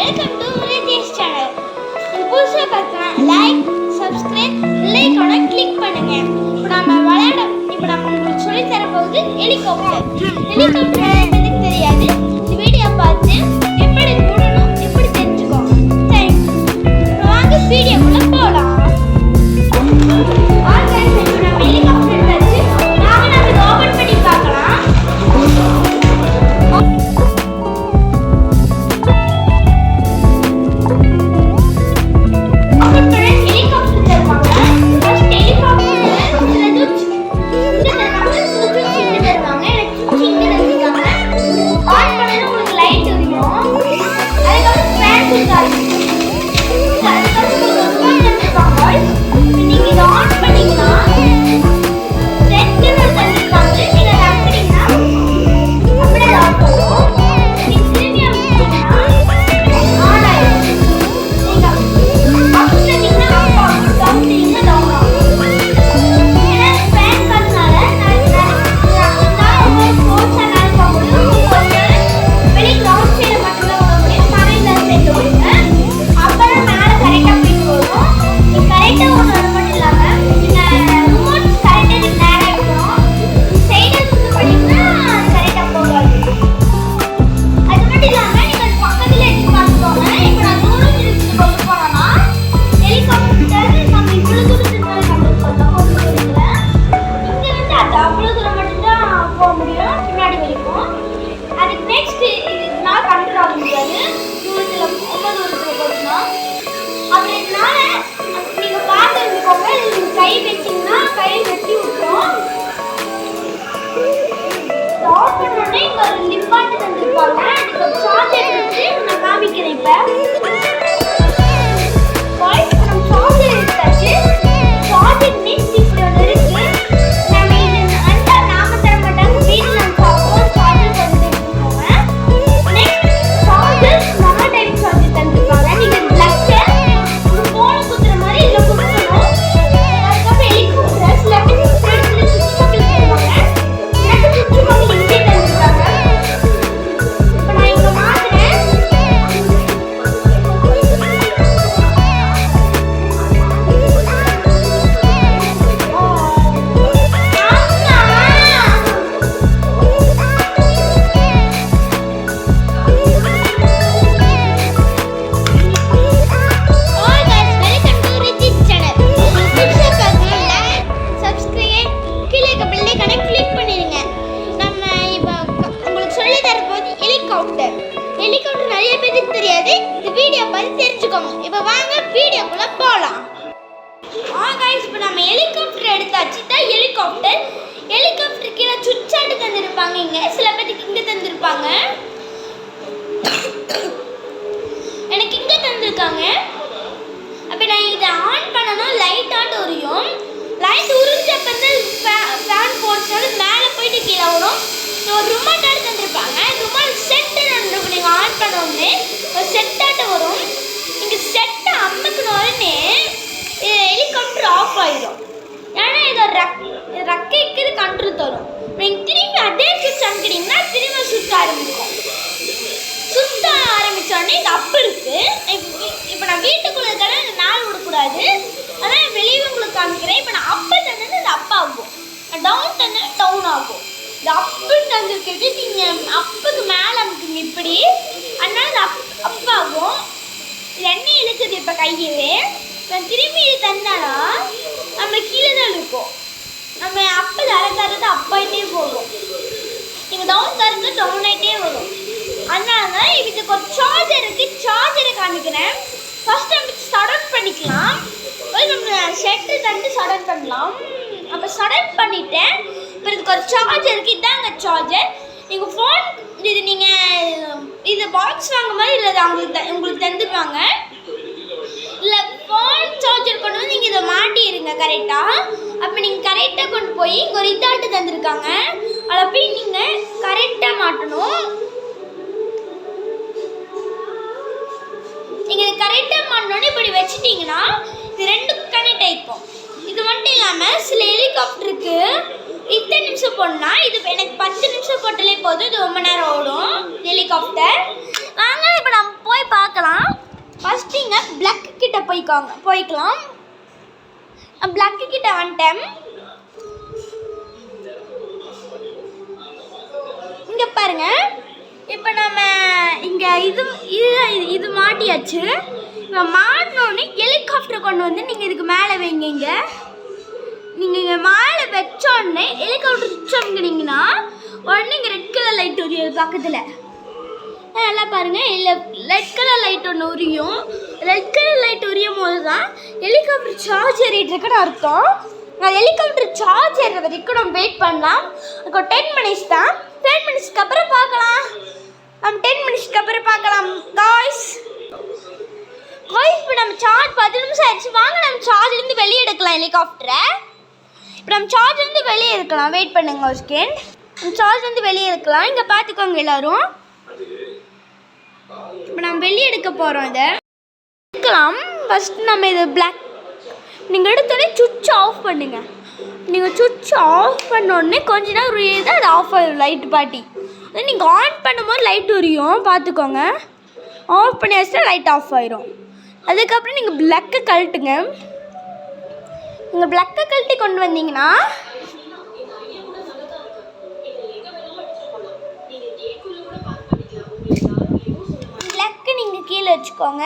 Welcome to Ritesh channel. இது புதுசாக பார்க்கலாம், லைக், சப்ஸ்கிரைப், பெல் ஐகானை கிளிக் பண்ணுங்க. இப்போ நம்ம உங்களுக்கு சொல்லி தர போகுது ஹெலிகாப்டர். ஹெலிகாப்டர் எனக்கு தெரியாது. இந்த வீடியோ பார்த்து எப்படி போடணும் எப்படி தெரிஞ்சுக்கோங்க. தேங்க்ஸ். வாங்க வீடியோக்குள்ள போகலாம். ஹெலிகாப்டர் நிறைய பேருக்கு தெரியாது. இந்த வீடியோ பார்த்து தெரிஞ்சுக்கோங்க. இப்போ வாங்க வீடியோக்குள்ள போகலாம். गाइस, இப்போ நம்ம ஹெலிகாப்டர் எடுத்தாச்சு. தான் ஹெலிகாப்டர். ஹெலிகாப்டர் கீழே சுச்சாட்டு தந்திருப்பாங்க. இங்கே சில பேருக்கு இங்கே தந்திருப்பாங்க. எனக்கு இங்கே தந்திருக்காங்க. அப்போ நான் இதை ஆன் பண்ணணும். லைட் ஆட் உரியும். லைட் உரிஞ்சப்போ ஃபேன் போடுறதுனால மேலே போயிட்டு கீழே வரும். ஒரு ரிமோட் ஆட் தந்திருப்பாங்க. ரிமோட் செட்டு இருக்கும். நீங்கள் ஆன் பண்ணோடனே ஒரு செட்டாட்ட வரும். நீங்கள் செட்டை அம்மக்குன உடனே ஹெலிகாப்டர் ஆஃப் ஆகிடும். ஏன்னா இதை ரெக்கைக்கு கண்ட்ரோல் தரும். நீங்கள் திரும்பி அதே சுவிட்ச் அனுப்பினீங்கன்னா திரும்ப சுற்ற ஆரம்பிக்கும். சுற்ற ஆரம்பித்தோடனே இது அப்பு இருக்குது. இப்போ நான் வீட்டுக்குள்ளே இருக்கிற நாள் விடக்கூடாது. அதான் வெளியே உங்களுக்கு காமிக்கிறேன். இப்போ நான் அப்பு தந்தது இது அப் ஆகும். டவுன் தந்தது டவுன் ஆகும். இது அப்பு தந்துருக்கிறது நீங்கள் அப்புக்கு மேலே அமுக்குங்க இப்படி. அதனால இது அப்பாகும். இது எண்ணெய் இழுக்குது. இப்போ கையவே நான் திரும்பி இது தந்தானா நம்ம கீழே தான் இருக்கும். நம்ம அப்போ தரது அப்பாயிட்டே போகும். நீங்கள் டவுன் தரது டவுன் ஆகிட்டே வரும். அதனால தான் இதுக்கு ஒரு சார்ஜர் இருக்குது. சார்ஜரை காமிக்கிறேன். ஃபர்ஸ்ட் நம்ம ஸ்டார்ட் பண்ணிக்கலாம். நம்ம ஷெட்டு தந்து ஸ்டார்ட் பண்ணலாம். அப்போ ஸ்டார்ட் பண்ணிவிட்டேன். இப்போ இதுக்கு ஒரு சார்ஜர் இருக்குது. இதாங்க சார்ஜர். நீங்கள் ஃபோன் இது நீங்கள் இது பாக்ஸ் வாங்கும் போது இல்லை உங்களுக்கு தந்துடுவாங்க. இல்லை ஃபோன் சார்ஜர் கொண்டு வந்து நீங்கள் இதை மாட்டிடுங்க கரெக்டாக. அப்போ நீங்கள் கரெக்டாக கொண்டு போய் இங்கே ஒரு இதாட்டு தந்துருக்காங்க. அதில் போய் நீங்கள் கரெக்டாக மாட்டணும். நீங்கள் இதை கரெக்டாக மாட்டணுன்னு இப்படி வச்சுட்டிங்கன்னா இது ரெண்டும் கனெக்ட் ஆகிக்கும். இது மட்டும் இல்லாமல் சில ஹெலிகாப்டருக்கு இத்தனை நிமிஷம் போடணும்னா இது எனக்கு 10 நிமிஷம் போட்டாலே போதும். இது ரொம்ப நேரம் ஓடும் ஹெலிகாப்டர். வாங்க இப்போ நம்ம போய் பார்க்கலாம். போய்க்கலாம். பிளக்கு கிட்ட வந்துட்டேன். இங்கே பாருங்க, இப்போ நம்ம இங்கே இது மாட்டியாச்சு. இப்போ மாட்டினோடனே ஹெலிகாப்டர் கொண்டு வந்து நீங்கள் இதுக்கு மேலே வைங்க. நீங்கள் இங்கே மேலே வச்சோடனே ஹெலிகாப்டர் சுவிட்ச் அமைக்கினீங்கன்னா உடனே இங்கே ரெட் கலர் லைட் உரியும் பக்கத்தில். நல்லா பாருங்கள், இல்லை ரெட் கலர் லைட் ஒன்று உரியும். ரெட் கலர் லைட் உரியும் போது தான் ஹெலிகாப்டர் சார்ஜ் ஏறிட்டு இருக்குன்னு அர்த்தம். நான் ஹெலிகாப்டர் சார்ஜ் ஏறுற வரைக்கும் நம்ம வெயிட் பண்ணலாம். அதுக்கு 10 மினிட்ஸ் தான். 10 மினிட்ஸ்க்கு அப்புறம் பார்க்கலாம். நம்ம 10 மினிட்ஸ்க்கு அப்புறம் பார்க்கலாம் காய்ஸ். இப்போ நம்ம சார்ஜ் 10 நிமிஷம் ஆயிடுச்சு. வாங்க நம்ம சார்ஜ்லேருந்து வெளியே எடுக்கலாம் ஹெலிகாப்டரை. இப்போ நம்ம சார்ஜ்லேருந்து வெளியே எடுக்கலாம். வெயிட் பண்ணுங்க ஒரு செகண்ட். நம்ம சார்ஜ்லேருந்து வெளியே எடுக்கலாம். இங்கே பார்த்துக்கோங்க எல்லோரும். இப்போ நம்ம வெளியே எடுக்க போகிறோம். இதை எடுக்கலாம். ஃபஸ்ட்டு நம்ம இது பிளாக் நீங்கள் எடுத்தோடனே சுவிட்ச் ஆஃப் பண்ணுங்கள். நீங்கள் சுவிட்ச் ஆஃப் பண்ணோடனே கொஞ்ச நேரம் உரியுது, அது ஆஃப் ஆகிடும் லைட் பாட்டி. அது நீங்கள் ஆன் பண்ணும்போது லைட் உரியும் பார்த்துக்கோங்க. ஆஃப் பண்ணி வச்சுட்டா லைட் ஆஃப் ஆயிரும். அதுக்கப்புறம் நீங்கள் பிளக்கை கழட்டுங்க. நீங்கள் பிளக்கை கழட்டி கொண்டு வந்தீங்கன்னா பிளக்கை நீங்கள் கீழே வச்சுக்கோங்க.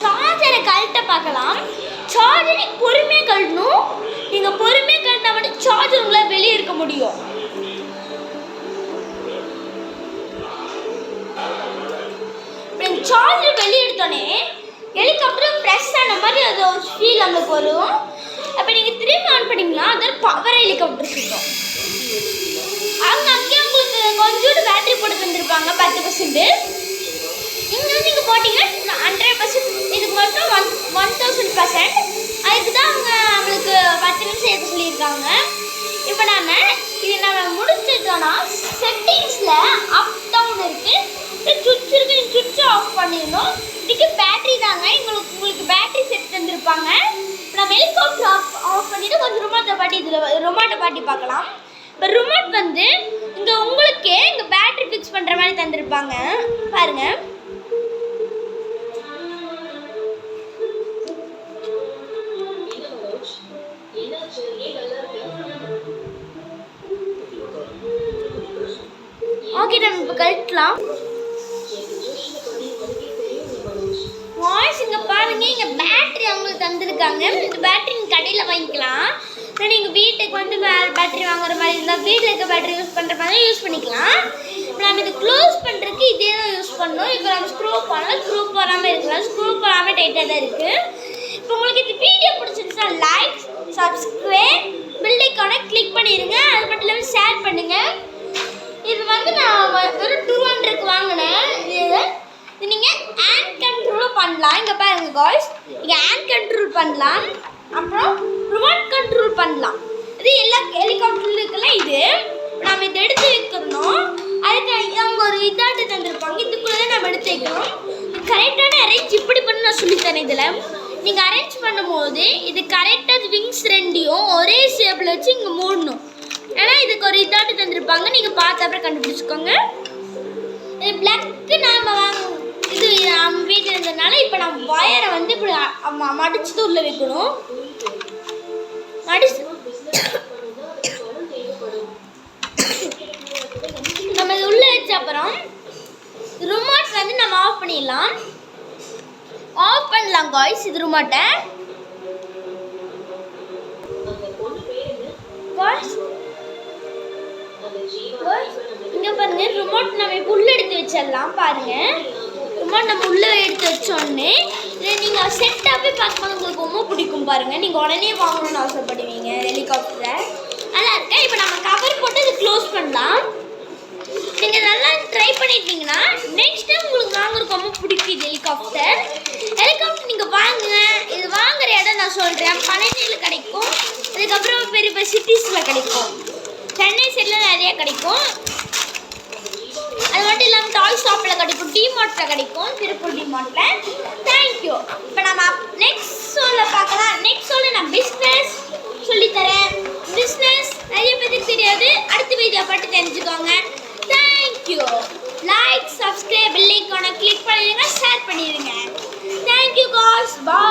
சார்ஜரை கழட்ட பார்க்கலாம். சார்ஜரை பொறுமையாக கழட்டணும். நீங்கள் பொறுமையாக கழட்டினா மட்டும் சார்ஜர் உங்களால் வெளியே இருக்க முடியும். சார்ஜர் வெளியே எடுத்தோடனே ஹெலிகாப்டர் ப்ரெஸ் ஆன மாதிரி அது ஒரு ஃபீல் நம்மளுக்கு வரும். அப்போ நீங்கள் திரும்பி ஆன் பண்ணிங்கன்னா அது பவர் ஹெலிகாப்டர் இருக்கும். அங்கேயே உங்களுக்கு கொஞ்சோண்டு பேட்டரி போட்டு தந்துருப்பாங்க 10%. இங்கே நீங்கள் போட்டிங்கன்னா 100%. இதுக்கு மட்டும் 1000%. அதுக்கு தான் அவங்க நம்மளுக்கு 10 நிமிஷம் எடுக்க சொல்லியிருக்காங்க. இப்போ நம்ம முடிச்சிட்டோன்னா செட்டிங்ஸில் அப் டவுன் இருக்குது, சுவிட்ச் இருக்குது. நீங்கள் சுவிட்சை ஆஃப் பண்ணிடணும். இதுக்கு பேட்டரி தாங்க. உங்களுக்கு பேட்டரி செட் தந்துருப்பாங்க. இப்போ நம்ம ஹெலிகாப்டர் ஆஃப் பண்ணிவிட்டு கொஞ்சம் ரிமோட்டை பாட்டி பார்க்கலாம். இப்போ ரிமோட் வந்து இங்கே உங்களுக்கே இங்கே பேட்டரி ஃபிக்ஸ் பண்ணுற மாதிரி தந்துருப்பாங்க பாருங்கள். ஓகே, நம்ம இப்போ கழட்டலாம். வாய்ஸ் இங்கே பாருங்க, இங்கே பேட்டரி அவங்களுக்கு தந்துருக்காங்க. இந்த பேட்டரி நீங்கள் கடையில் வாங்கிக்கலாம். நீங்கள் வீட்டுக்கு வந்து பேட்டரி வாங்குற மாதிரி இருந்தால் வீட்டில் இருக்க பேட்டரி யூஸ் பண்ணுற மாதிரி யூஸ் பண்ணிக்கலாம். இப்போ நம்ம இதை க்ளோஸ் பண்ணுறதுக்கு இதே தான் யூஸ் பண்ணணும். இப்போ நம்ம ஸ்க்ரூ பண்ணலாம். ஸ்க்ரூ போடாமல் இருக்கலாம். ஸ்க்ரூ போடாமல் டைட்டாக தான் இருக்குது. இப்போ உங்களுக்கு இந்த வீடியோ பிடிச்சிருந்துச்சுன்னா லைக், சப்ஸ்கிரைப், பெல் ஐகானை கிளிக் பண்ணிடுங்க. அது மட்டும் இல்லாமல் ஷேர் பண்ணுங்கள். இது வந்து நான் ஒரு 200க்கு வாங்கினேன். இது நீங்கள் ஹேண்ட் கண்ட்ரோலும் பண்ணலாம். இங்கே பாருங்கள் காய்ஸ், இங்கே ஹேண்ட் கண்ட்ரோல் பண்ணலாம், அப்புறம் ரிமோட் கண்ட்ரோல் பண்ணலாம். இது எல்லா ஹெலிகாப்டர்ல இருக்கலாம். இது நம்ம இதை எடுத்து வைக்கணும். அதுக்கு அவங்க ஒரு இதாட்டு தந்துருப்பாங்க. இதுக்குள்ளே தான் நம்ம எடுத்து வைக்கணும். கரெக்டான அரேஞ்ச் இப்படி பண்ணி நான் சொல்லித்தரேன். இதில் நீங்கள் அரேஞ்ச் பண்ணும்போது இது கரெக்டாக விங்ஸ் ரெண்டையும் ஒரே ஷேப்பில் வச்சு இங்கே மூடணும். ஏன்னா இதுக்கு ஒரு இதாட்டு தந்துருப்பாங்க. நீங்கள் பார்த்து அப்புறம் கண்டுபிடிச்சிக்கோங்க. இது பிளாக்கு நாம் இது நம்ம வீட்டில் இருந்ததுனால இப்போ நம்ம வயரை வந்து இப்படி மடிச்சுட்டு உள்ளே வைக்கணும். மடிச்சு நம்ம இது உள்ளே வச்ச அப்புறம் ரிமோட் வந்து நம்ம ஆஃப் பண்ணிடலாம். ஆஃப் பண்ணலாம் காய்ஸ். இது ரிமோட்டை இங்கே பாருங்க. ரிமோட் நம்ம இப்போ உள்ளே எடுத்து வச்சிடலாம். பாருங்க, ரிமோட் நம்ம உள்ளே எடுத்து வச்சோடனே இதை நீங்கள் செட்டாகவே பார்க்கும்போது உங்களுக்கு ரொம்ப பிடிக்கும். பாருங்கள், நீங்கள் உடனே வாங்கணும்னு ஆசைப்படுவீங்க ஹெலிகாப்டரை. நல்லா இருக்கேன். இப்போ நம்ம கவர் போட்டு இது க்ளோஸ் பண்ணலாம். நீங்கள் நல்லா ட்ரை பண்ணிட்டீங்கன்னா நெக்ஸ்ட் டைம் உங்களுக்கு வாங்குறதுக்கு ரொம்ப பிடிக்கும் இது ஹெலிகாப்டர். நீங்கள் வாங்குங்க. இது வாங்குற இடம் நான் சொல்கிறேன். பழனியில் கிடைக்கும். அதுக்கப்புறம் பெரிய பெரிய சிட்டிஸில் கிடைக்கும். சென்னை சைடில் நிறையா கிடைக்கும். அது மட்டும் இல்லாமல் டாய் ஷாப்பில் கிடைக்கும், டிமார்ட்டில் கிடைக்கும், திருப்பூர் டிமார்ட்டில். தேங்க்யூ. இப்போ நம்ம நெக்ஸ்ட் ஷோவில் பார்க்கலாம். நெக்ஸ்ட் ஷோவில் நான் பிஸ்னஸ் சொல்லித்தரேன். பிஸ்னஸ் நிறைய பேருக்கு தெரியாது. அடுத்த வீடியோ பார்த்து தெரிஞ்சுக்கோங்க. தேங்க்யூ. லைக், சப்ஸ்கிரைப், பெல் ஐகானை கிளிக் பண்ணிடுங்க, ஷேர் பண்ணிடுங்க. தேங்க்யூ. Thank you guys bye.